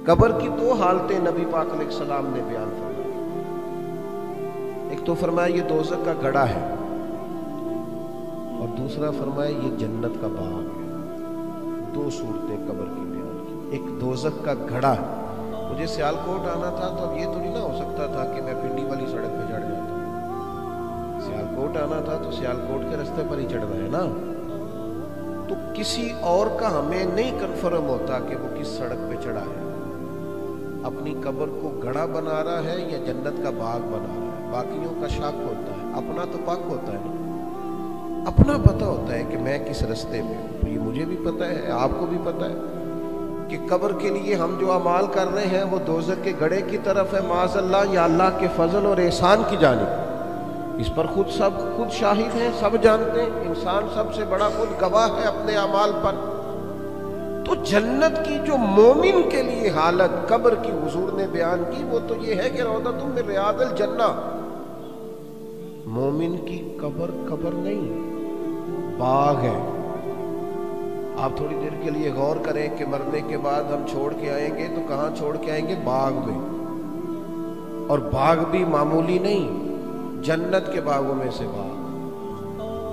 قبر کی دو حالتیں نبی پاک علیہ السلام نے بیان فرمائی. ایک تو فرمایا یہ دوزخ کا گڑھا ہے، اور دوسرا فرمایا یہ جنت کا باغ ہے. دو صورتیں قبر کی بیان کی. ایک دوزخ کا گڑھا ہے. مجھے سیالکوٹ آنا تھا تو اب یہ تو نہیں نہ ہو سکتا تھا کہ میں پنڈی والی سڑک پہ چڑھ جاتا. سیالکوٹ آنا تھا تو سیالکوٹ کے رستے پر ہی چڑھنا ہے نا. تو کسی اور کا ہمیں نہیں کنفرم ہوتا کہ وہ کس سڑک پہ چڑھا ہے. اپنی قبر کو گڑھا بنا رہا ہے یا جنت کا باغ بنا رہا ہے. باقیوں کا شک ہوتا ہے، اپنا تو پاک ہوتا ہے نا. اپنا پتہ ہوتا ہے کہ میں کس رستے میں ہوں. تو یہ مجھے بھی پتہ ہے، آپ کو بھی پتہ ہے کہ قبر کے لیے ہم جو اعمال کر رہے ہیں وہ دوزخ کے گڑھے کی طرف ہے معاذ اللہ، یا اللہ کے فضل اور احسان کی جانب. اس پر سب خود شاہد ہیں، سب جانتے ہیں. انسان سب سے بڑا خود گواہ ہے اپنے اعمال پر. تو جنت کی جو مومن کے لیے حالت قبر کی حضور نے بیان کی وہ تو یہ ہے کہ روضۃ من ریاض الجنہ. مومن کی قبر قبر نہیں، باغ ہے. آپ تھوڑی دیر کے لیے غور کریں کہ مرنے کے بعد ہم چھوڑ کے آئیں گے تو کہاں چھوڑ کے آئیں گے؟ باغ میں. اور باغ بھی معمولی نہیں، جنت کے باغوں میں سے باغ.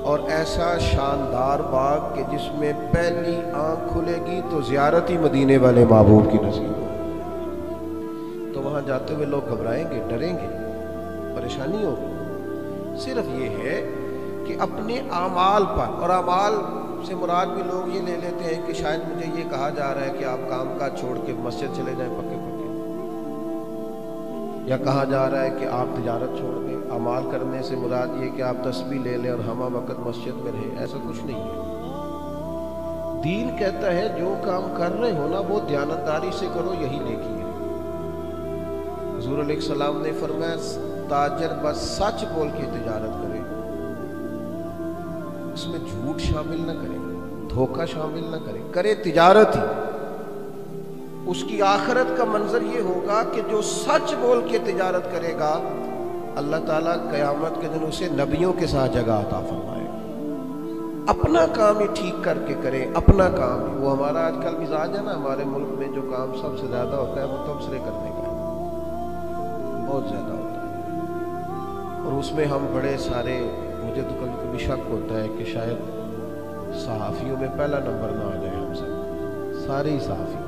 اور ایسا شاندار باغ کہ جس میں پہلی آنکھ کھلے گی تو زیارت ہی مدینے والے محبوب کی نصیب ہو. تو وہاں جاتے ہوئے لوگ گھبرائیں گے، ڈریں گے، پریشانی ہوگی. صرف یہ ہے کہ اپنے اعمال پر، اور اعمال سے مراد بھی لوگ یہ لے لیتے ہیں کہ شاید مجھے یہ کہا جا رہا ہے کہ آپ کام کاج چھوڑ کے مسجد چلے جائیں پکے پکے، یا کہا جا رہا ہے کہ آپ تجارت چھوڑ دیں. اعمال کرنے سے مراد یہ کہ آپ تسبیح لے لیں اور ہمہ وقت مسجد میں رہیں. ایسا کچھ نہیں ہے. دین کہتا ہے جو کام کر رہے ہو نا وہ دیانتداری سے کرو، یہی نیکی ہے. حضور علیہ السلام نے فرمایا تاجر بس سچ بول کے تجارت کرے، اس میں جھوٹ شامل نہ کرے، دھوکہ شامل نہ کرے، کرے تجارت ہی. اس کی آخرت کا منظر یہ ہوگا کہ جو سچ بول کے تجارت کرے گا اللہ تعالیٰ قیامت کے دن اسے نبیوں کے ساتھ جگہ عطا فرمائے. اپنا کام ہی ٹھیک کر کے کرے، اپنا کام ہی. وہ ہمارا آج کل مزاج ہے نا، ہمارے ملک میں جو کام سب سے زیادہ ہوتا ہے وہ تبصرے کرنے کا ہے، بہت زیادہ ہوتا ہے. اور اس میں ہم بڑے سارے، مجھے تو کبھی کبھی شک ہوتا ہے کہ شاید صحافیوں میں پہلا نمبر نہ آ جائے. ہم سب سارے ہی صحافی ہیں،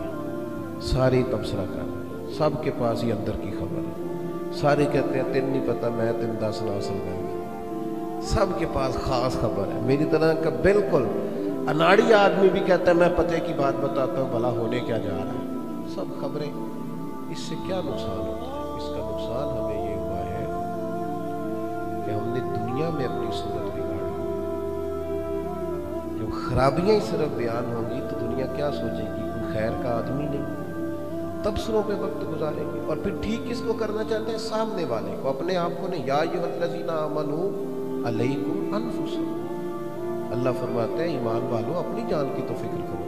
سارے ہی تبصرہ کر رہے ہیں، سب کے پاس ہی اندر کی خبر ہے. سارے کہتے ہیں تین نہیں پتہ، میں تین دس ناسل میں. سب کے پاس خاص خبر ہے. میری طرح کا بالکل اناڑی آدمی بھی کہتا ہے میں پتے کی بات بتاتا ہوں بھلا ہونے کیا جا رہا ہے. سب خبریں. اس سے کیا نقصان ہوتا ہے؟ اس کا نقصان ہمیں یہ ہوا ہے کہ ہم نے دنیا میں اپنی صورت بگاڑی. جب خرابیاں ہی صرف بیان ہوں گی تو دنیا کیا سوچے گی؟ کوئی خیر کا آدمی نہیں. تبصروں پہ وقت گزاریں گے. اور پھر ٹھیک کس کو کرنا چاہتے ہیں؟ سامنے والے کو، اپنے آپ کو نہیں. یا ایھا الذین آمنوا علیکم انفسکم. اللہ فرماتے ہیں ایمان والو اپنی جان کی تو فکر کرو،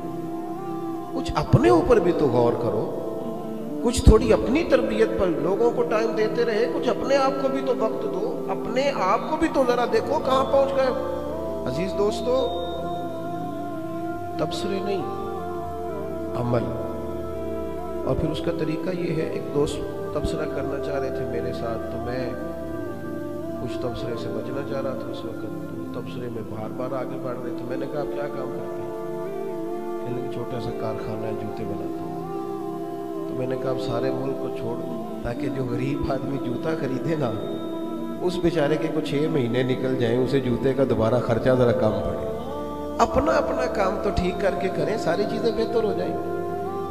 کچھ اپنے اوپر بھی تو غور کرو، کچھ تھوڑی اپنی تربیت پر لوگوں کو ٹائم دیتے رہے، کچھ اپنے آپ کو بھی تو وقت دو. اپنے آپ کو بھی تو ذرا دیکھو کہاں پہنچ گئے. عزیز دوستو، تبصرے نہیں، عمل. اور پھر اس کا طریقہ یہ ہے، ایک دوست تبصرہ کرنا چاہ رہے تھے میرے ساتھ، تو میں کچھ تبصرے سے بچنا چاہ رہا تھا اس وقت. تبصرے میں بار بار آگے بڑھ رہے تھے. میں نے کہا آپ کیا کام کرتے ہیں؟ ایک چھوٹا سا کارخانہ ہے، جوتے بناتا ہوں. تو میں نے کہا آپ سارے ملک کو چھوڑ دو تاکہ جو غریب آدمی جوتا خریدے نا اس بیچارے کے کچھ 6 مہینے نکل جائیں، اسے جوتے کا دوبارہ خرچہ ذرا کم پڑے. اپنا اپنا کام تو ٹھیک کر کے کریں، ساری چیزیں بہتر ہو جائیں.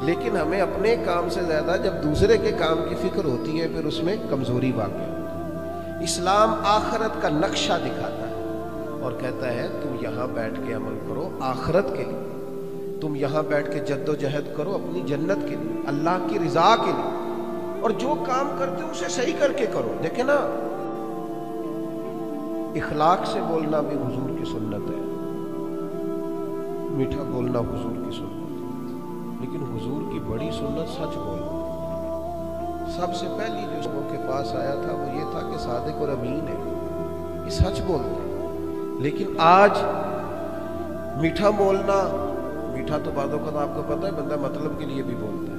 لیکن ہمیں اپنے کام سے زیادہ جب دوسرے کے کام کی فکر ہوتی ہے پھر اس میں کمزوری واقع ہوتی ہے. اسلام آخرت کا نقشہ دکھاتا ہے اور کہتا ہے تم یہاں بیٹھ کے عمل کرو آخرت کے لیے. تم یہاں بیٹھ کے جد و جہد کرو اپنی جنت کے لیے، اللہ کی رضا کے لیے. اور جو کام کرتے ہو اسے صحیح کر کے کرو. دیکھیں نا، اخلاق سے بولنا بھی حضور کی سنت ہے، میٹھا بولنا حضور کی سنت ہے. لیکن حضور کی بڑی سنت سچ بولنا. سب سے پہلی جو لوگوں کے پاس آیا تھا وہ یہ تھا کہ صادق اور امین ہے، یہ سچ بولتے ہیں. لیکن آج میٹھا بولنا، میٹھا تو بعض اوقات آپ کو پتہ ہے بندہ مطلب کے لیے بھی بولتا ہے.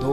2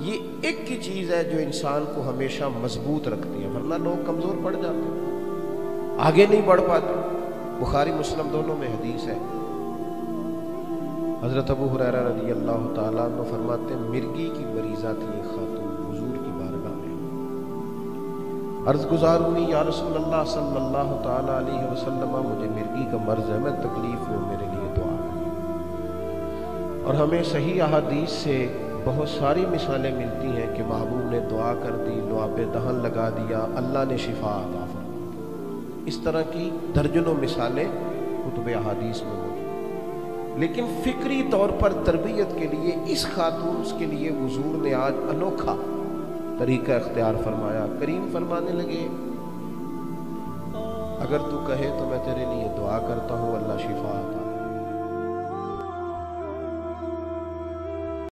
یہ ایک کی چیز ہے جو انسان کو ہمیشہ مضبوط رکھتی ہے، ورنہ لوگ کمزور پڑ جاتے ہیں، آگے نہیں بڑھ پاتے۔ بخاری مسلم دونوں میں حدیث ہے، حضرت ابو ہریرہ رضی اللہ تعالیٰ عنہ فرماتے ہیں مرگی کی مریضہ تھی ایک خاتون، حضور کی بارگاہ میں عرض گزار ہوئی، یا رسول اللہ صلی اللہ تعالیٰ علیہ وسلم مجھے مرگی کا مرض ہے، میں تکلیف میں، میرے لیے دعا کریں۔ اور ہمیں صحیح احادیث سے بہت ساری مثالیں ملتی ہیں کہ محبوب نے دعا کر دی، لعاب دہن لگا دیا، اللہ نے شفا عطا فرمائی۔ اس طرح کی درجنوں مثالیں کتب احادیث میں موجود، لیکن فکری طور پر تربیت کے لیے اس خاتون کے لیے حضور نے آج انوکھا طریقہ اختیار فرمایا۔ کریم فرمانے لگے اگر تو کہے تو میں تیرے لیے دعا کرتا ہوں، اللہ شفا عطا